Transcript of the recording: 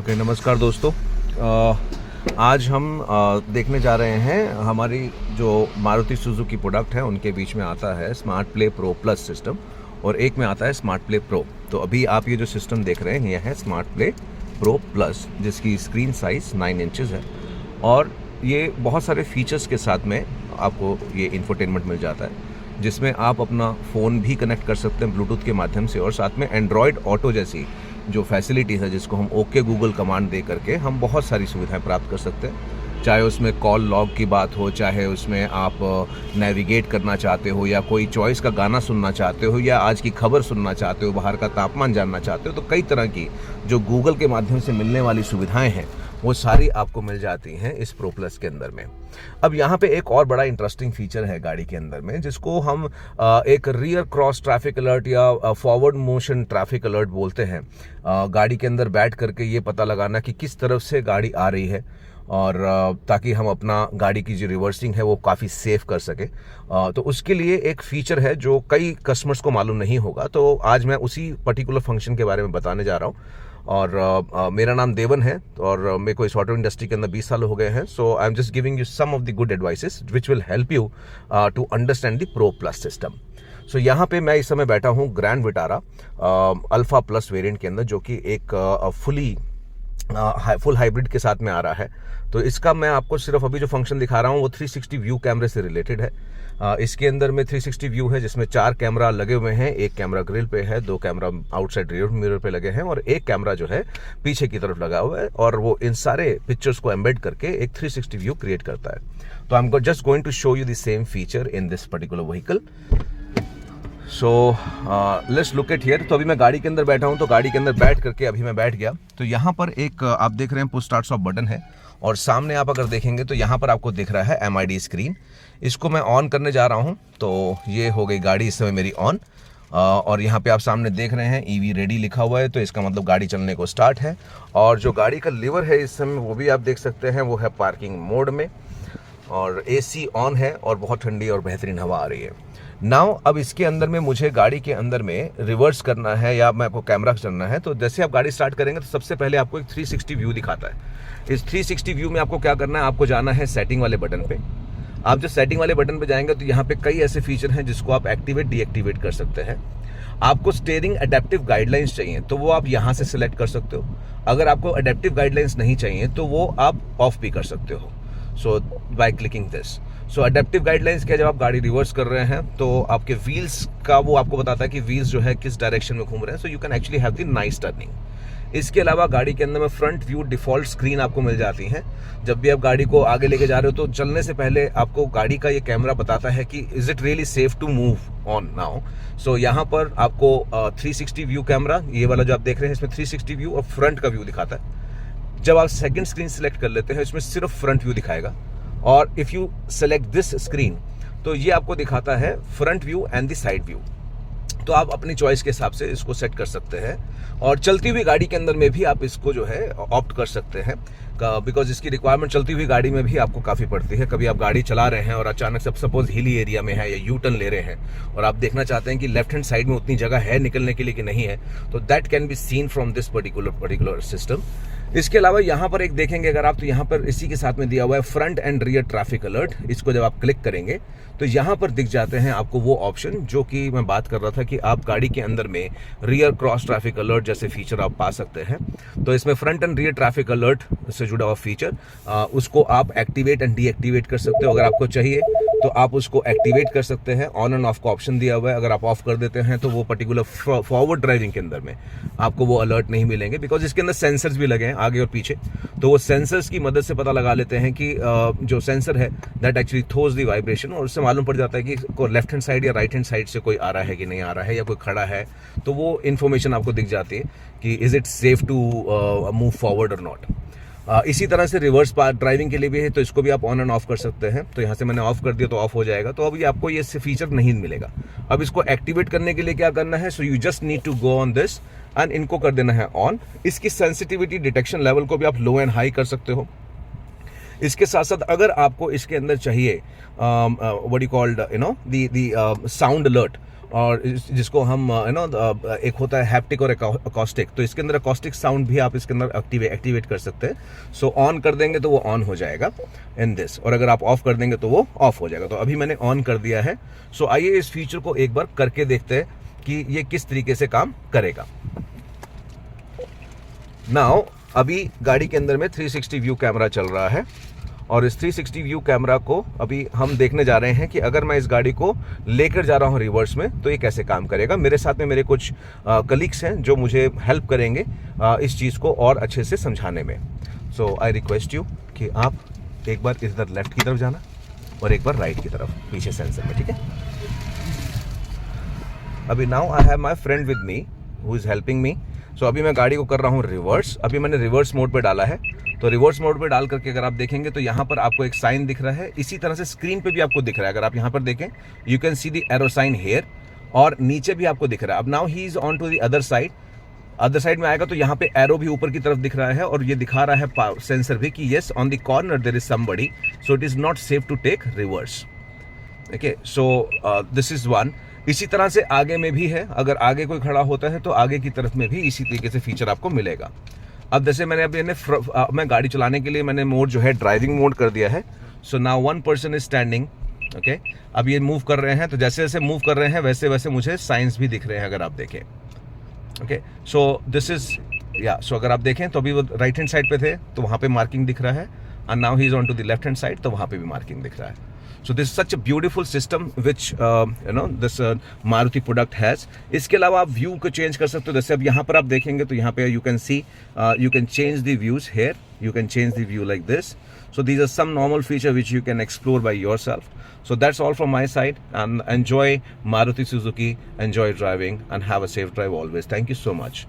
Okay, नमस्कार दोस्तों। आज हम देखने जा रहे हैं हमारी जो मारुति सुजुकी प्रोडक्ट है उनके बीच में आता है smart play pro plus system और एक में आता है स्मार्ट प्ले प्रो। तो अभी आप ये जो सिस्टम देख रहे हैं यह है स्मार्ट प्ले प्रो प्लस, जिसकी स्क्रीन साइज 9 इंचेस है और ये बहुत सारे फीचर्स के साथ में आपको ये इंफोटेनमेंट मिल जाता है, जिसमें आप अपना फ़ोन भी कनेक्ट कर सकते हैं ब्लूटूथ के माध्यम से और साथ में एंड्रॉयड ऑटो जैसी जो फैसिलिटीज़ है जिसको हम ओके गूगल कमांड दे करके हम बहुत सारी सुविधाएं प्राप्त कर सकते हैं। चाहे उसमें कॉल लॉग की बात हो, चाहे उसमें आप नेविगेट करना चाहते हो या कोई चॉइस का गाना सुनना चाहते हो या आज की खबर सुनना चाहते हो, बाहर का तापमान जानना चाहते हो, तो कई तरह की जो गूगल के माध्यम से मिलने वाली सुविधाएं हैं वो सारी आपको मिल जाती हैं इस प्रो प्लस के अंदर में। अब यहाँ पे एक और बड़ा इंटरेस्टिंग फीचर है गाड़ी के अंदर में, जिसको हम एक रियर क्रॉस ट्रैफिक अलर्ट या फॉरवर्ड मोशन ट्रैफिक अलर्ट बोलते हैं। गाड़ी के अंदर बैठ करके ये पता लगाना कि किस तरफ से गाड़ी आ रही है और ताकि हम अपना गाड़ी की जो रिवर्सिंग है वो काफ़ी सेफ कर सके। तो उसके लिए एक फ़ीचर है जो कई कस्टमर्स को मालूम नहीं होगा, तो आज मैं उसी पर्टिकुलर फंक्शन के बारे में बताने जा रहा हूँ। और मेरा नाम देवन है और मेरे को इस ऑटो इंडस्ट्री के अंदर 20 साल हो गए हैं। So I am just giving you some of the good advices which will help you to understand the pro plus system. So यहाँ पे मैं इस समय बैठा हूँ Grand Vitara Alpha plus variant के अंदर, जो कि एक फुल हाइब्रिड के साथ में आ रहा है। तो इसका मैं आपको सिर्फ अभी जो फंक्शन दिखा रहा हूँ वो 360 व्यू कैमरे से रिलेटेड है। इसके अंदर में 360 व्यू है जिसमें 4 कैमरा लगे हुए हैं, एक कैमरा ग्रिल पे है, 2 कैमरा आउटसाइड रियर मिरर पे लगे हैं और एक कैमरा जो है पीछे की तरफ लगा हुआ है और वो इन सारे पिक्चर्स को एम्बेड करके एक 360 व्यू क्रिएट करता है। तो I am just going to show you the same feature in this particular vehicle. So let's look at here. तो अभी मैं गाड़ी के अंदर बैठा हूँ, तो गाड़ी के अंदर बैठ करके अभी मैं बैठ गया। तो यहाँ पर एक आप देख रहे हैं पुश स्टार्ट स्टॉप बटन है और सामने आप अगर देखेंगे तो यहाँ पर आपको दिख रहा है MID स्क्रीन। इसको मैं ऑन करने जा रहा हूँ, तो ये हो गई गाड़ी इस समय मेरी ऑन। और यहाँ पे आप सामने देख रहे हैं EV रेडी लिखा हुआ है, तो इसका मतलब गाड़ी चलने को स्टार्ट है। और जो गाड़ी का लीवर है इस समय वो भी आप देख सकते हैं, वो है पार्किंग मोड में और AC ऑन है और बहुत ठंडी और बेहतरीन हवा आ रही है। नाउ अब इसके अंदर में मुझे गाड़ी के अंदर में रिवर्स करना है या मैं आपको कैमरा करना है, तो जैसे आप गाड़ी स्टार्ट करेंगे तो सबसे पहले आपको एक 360 व्यू दिखाता है। इस 360 व्यू में आपको क्या करना है, आपको जाना है सेटिंग वाले बटन पे। आप जब सेटिंग वाले बटन पे जाएंगे तो यहाँ पे कई ऐसे फीचर हैं जिसको आप एक्टिवेट डीएक्टिवेट कर सकते हैं। आपको स्टीयरिंग अडेप्टिव गाइडलाइंस चाहिए तो वो आप यहाँ से सिलेक्ट कर सकते हो। अगर आपको अडेप्टिव गाइडलाइंस नहीं चाहिए तो वो आप ऑफ भी कर सकते हो। So by clicking this. So adaptive guidelines क्या, जब आप गाड़ी रिवर्स कर रहे हैं तो आपके व्हील्स का वो आपको बताता है कि व्हील्स जो है किस डायरेक्शन में घूम रहे हैं। So you can actually have the nice turning. इसके अलावा गाड़ी के अंदर में फ्रंट व्यू डिफॉल्ट स्क्रीन आपको मिल जाती है। जब भी आप गाड़ी को आगे लेके जा रहे हो तो चलने से पहले आपको गाड़ी का ये कैमरा बताता है कि is it really safe to move on now. So यहाँ पर आपको 360 व्यू कैमरा, ये वाला जो आप देख रहे हैं इसमें 360 व्यू और फ्रंट का व्यू दिखाता है। जब आप सेकंड स्क्रीन सेलेक्ट कर लेते हैं इसमें सिर्फ फ्रंट व्यू दिखाएगा और if you select this screen तो ये आपको दिखाता है front view and the side view. तो आप अपनी चॉइस के हिसाब से इसको सेट कर सकते हैं और चलती हुई गाड़ी के अंदर में भी आप इसको जो है ऑप्ट कर सकते हैं, बिकॉज इसकी रिक्वायरमेंट चलती हुई गाड़ी में भी आपको काफ़ी पड़ती है। कभी आप गाड़ी चला रहे हैं और अचानक से सपोज हिली एरिया में है या यू टर्न ले रहे हैं और आप देखना चाहते हैं कि लेफ्ट हैंड साइड में उतनी जगह है निकलने के लिए कि नहीं है, तो that can be seen from this particular system. इसके अलावा यहाँ पर एक देखेंगे अगर आप, तो यहाँ पर इसी के साथ में दिया हुआ है front end rear traffic alert. इसको जब आप क्लिक करेंगे तो यहाँ पर दिख जाते हैं आपको वो ऑप्शन जो कि मैं बात कर रहा था कि आप गाड़ी के अंदर में रियर क्रॉस ट्रैफिक अलर्ट जैसे फीचर आप पा सकते हैं। तो इसमें front end rear traffic alert से जुड़ा हुआ फीचर, उसको आप एक्टिवेट एंड डीएक्टिवेट कर सकते हो। अगर आपको चाहिए तो आप उसको एक्टिवेट कर सकते हैं, ऑन एंड ऑफ का ऑप्शन दिया हुआ है। अगर आप ऑफ कर देते हैं तो वो पर्टिकुलर फॉरवर्ड ड्राइविंग के अंदर में आपको वो अलर्ट नहीं मिलेंगे, बिकॉज इसके अंदर सेंसर्स भी लगे हैं आगे और पीछे। तो वो सेंसर्स की मदद से पता लगा लेते हैं कि जो सेंसर है that actually throws the vibration और उससे मालूम पड़ जाता है कि लेफ्ट हैंड साइड या राइट हैंड साइड से कोई आ रहा है कि नहीं आ रहा है या कोई खड़ा है, तो वो इन्फॉर्मेशन आपको दिख जाती है कि is it safe to move forward और नॉट। इसी तरह से रिवर्स पार्ट ड्राइविंग के लिए भी है, तो इसको भी आप ऑन एंड ऑफ कर सकते हैं। तो यहाँ से मैंने ऑफ कर दिया तो ऑफ हो जाएगा, तो अभी आपको ये फीचर नहीं मिलेगा। अब इसको एक्टिवेट करने के लिए क्या करना है, so you just need to go on this and इनको कर देना है ऑन। इसकी सेंसिटिविटी डिटेक्शन लेवल को भी आप लो एंड हाई कर सकते हो। इसके साथ साथ अगर आपको इसके अंदर चाहिए what you called the sound alert और जिसको हम एक होता है हैप्टिक और अकॉस्टिक, तो इसके अंदर अकॉस्टिक साउंड भी आप इसके अंदर एक्टिवेट कर सकते हैं। सो ऑन कर देंगे तो वो ऑन हो जाएगा इन दिस, और अगर आप ऑफ कर देंगे तो वो ऑफ हो जाएगा। तो अभी मैंने ऑन कर दिया है। सो आइए इस फीचर को एक बार करके देखते हैं कि ये किस तरीके से काम करेगा। नाउ अभी गाड़ी के अंदर में 360 व्यू कैमरा चल रहा है, और इस 360 व्यू कैमरा को अभी हम देखने जा रहे हैं कि अगर मैं इस गाड़ी को लेकर जा रहा हूं रिवर्स में तो ये कैसे काम करेगा। मेरे साथ में मेरे कुछ कलीग्स हैं जो मुझे हेल्प करेंगे इस चीज़ को और अच्छे से समझाने में। सो आई रिक्वेस्ट यू कि आप एक बार इधर लेफ्ट की तरफ जाना और एक बार राइट की तरफ पीछे सेंसर में, ठीक है। अभी now I have my friend with me who is helping me. So अभी मैं गाड़ी को कर रहा हूँ रिवर्स। अभी मैंने रिवर्स मोड पे डाला है, तो रिवर्स मोड पे डाल करके अगर आप देखेंगे तो यहाँ पर आपको एक साइन दिख रहा है, इसी तरह से स्क्रीन पे भी आपको दिख रहा है। अगर आप यहाँ पर देखें, you can see the arrow sign here, और नीचे भी आपको दिख रहा है। अब now he is on to the other side में आएगा तो यहाँ पे एरो भी ऊपर की तरफ दिख रहा है, और ये दिखा रहा है सेंसर भी कि yes on the corner there is somebody, so it is not safe to take reverse. Okay, so this is one. इसी तरह से आगे में भी है, अगर आगे कोई खड़ा होता है तो आगे की तरफ में भी इसी तरीके से फीचर आपको मिलेगा। अब जैसे मैंने अभी मैं गाड़ी चलाने के लिए मैंने मोड जो है ड्राइविंग मोड कर दिया है। So now one person is standing. Okay, अब ये मूव कर रहे हैं, तो जैसे जैसे मूव कर रहे हैं वैसे वैसे मुझे साइंस भी दिख रहे हैं, अगर आप देखें। Okay, so this is so अगर आप देखें तो अभी वो राइट हैंड साइड पे थे तो वहाँ पे मार्किंग दिख रहा है, and now he is on to the left hand side, तो वहाँ पे भी मार्किंग दिख रहा है। So this is such a beautiful system which this Maruti product has. इसके अलावा आप व्यू को चेंज कर सकते हो। जैसे अब यहाँ पर आप देखेंगे तो यहाँ पे you can see you can change the views here. You can change the view like this. So these are some normal feature which you can explore by yourself. So that's all from my side, and enjoy Maruti Suzuki, enjoy driving, and have a safe drive always. Thank you so much.